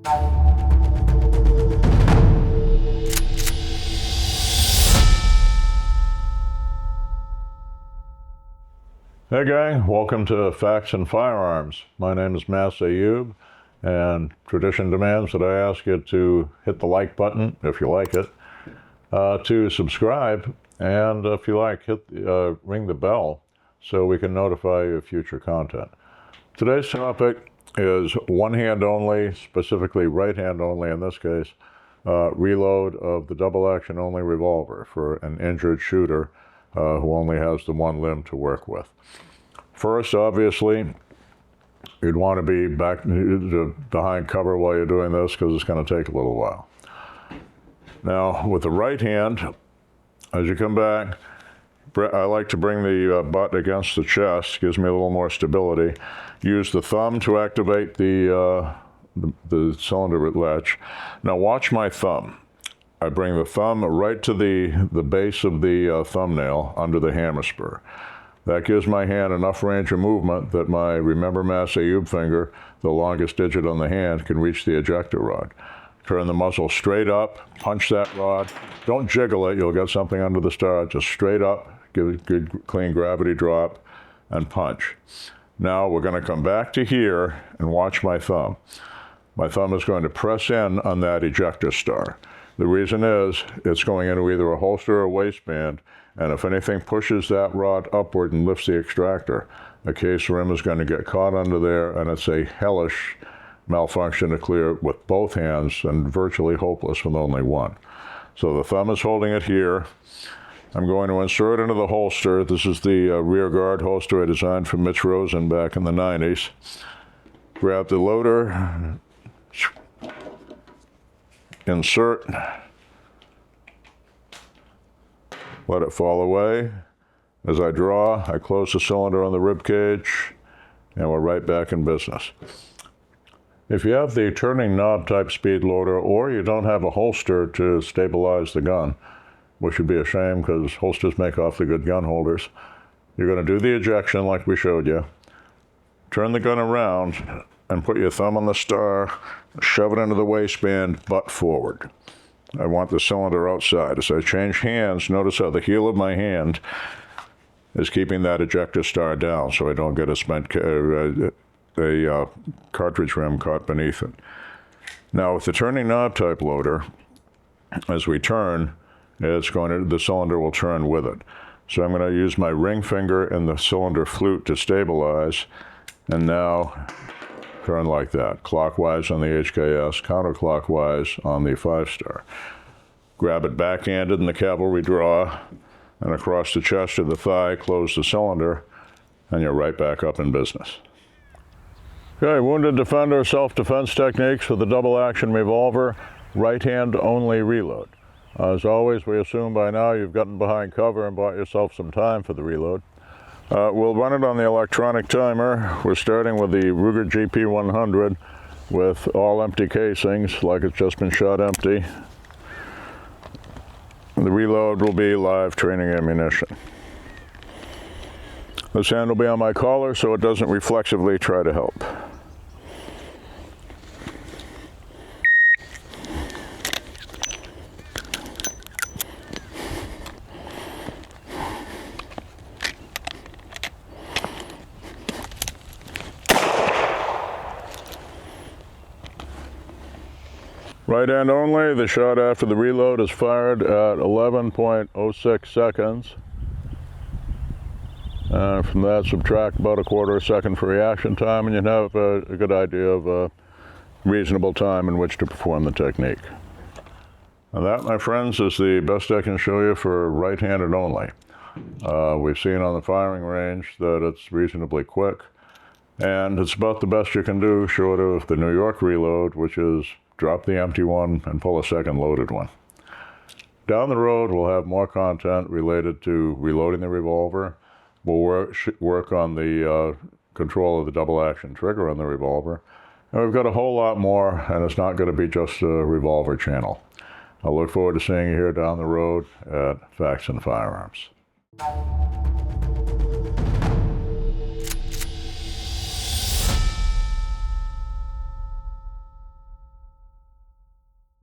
Hey gang, welcome to Facts and Firearms. My name is Ayoob, and tradition demands that I ask you to hit the like button if you like it, to subscribe, and if you like, ring the bell so we can notify you of future content. Today's topic is one hand only, specifically right hand only in this case, reload of the double action only revolver for an injured shooter who only has the one limb to work with. First, obviously, you'd want to be back behind cover while you're doing this because it's going to take a little while. Now, with the right hand, as you come back, I like to bring the butt against the chest, gives me a little more stability. Use the thumb to activate the cylinder latch. Now watch my thumb. I bring the thumb right to the base of the thumbnail under the hammer spur. That gives my hand enough range of movement that my Remember Ayoob finger, the longest digit on the hand, can reach the ejector rod. Turn the muzzle straight up, punch that rod. Don't jiggle it, you'll get something under the star. Just straight up, give it a good clean gravity drop, and punch. Now we're going to come back to here and watch my thumb. My thumb is going to press in on that ejector star. The reason is it's going into either a holster or a waistband, and if anything pushes that rod upward and lifts the extractor, a case rim is going to get caught under there, and it's a hellish malfunction to clear with both hands and virtually hopeless with only one. So the thumb is holding it here. I'm going to insert into the holster. This is the rear guard holster I designed for Mitch Rosen back in the 90s. Grab the loader, insert, let it fall away. As I draw, I close the cylinder on the rib cage, and we're right back in business. If you have the turning knob type speed loader, or you don't have a holster to stabilize the gun, which would be a shame because holsters make awfully good gun holders, you're going to do the ejection like we showed you. Turn the gun around and put your thumb on the star, shove it into the waistband, butt forward. I want the cylinder outside. As I change hands, notice how the heel of my hand is keeping that ejector star down so I don't get a cartridge rim caught beneath it. Now with the turning knob type loader, as we turn, the cylinder will turn with it. So I'm going to use my ring finger and the cylinder flute to stabilize, and now turn like that, clockwise on the HKS, counterclockwise on the 5-star. Grab it backhanded in the cavalry draw, and across the chest or the thigh, close the cylinder, and you're right back up in business. Okay, wounded defender self-defense techniques with the double-action revolver, right-hand only reload. As always, we assume by now you've gotten behind cover and bought yourself some time for the reload. We'll run it on the electronic timer. We're starting with the Ruger GP100 with all empty casings, like it's just been shot empty. The reload will be live training ammunition. This hand will be on my collar so it doesn't reflexively try to help. Right hand only, the shot after the reload is fired at 11.06 seconds. And from that, subtract about a quarter of a second for reaction time, and you have a good idea of a reasonable time in which to perform the technique. And that, my friends, is the best I can show you for right-handed only. We've seen on the firing range that it's reasonably quick, and it's about the best you can do short of the New York reload, which is drop the empty one and pull a second loaded one. Down the road, we'll have more content related to reloading the revolver. We'll work on the control of the double action trigger on the revolver. And we've got a whole lot more, and it's not going to be just a revolver channel. I look forward to seeing you here down the road at Facts and Firearms.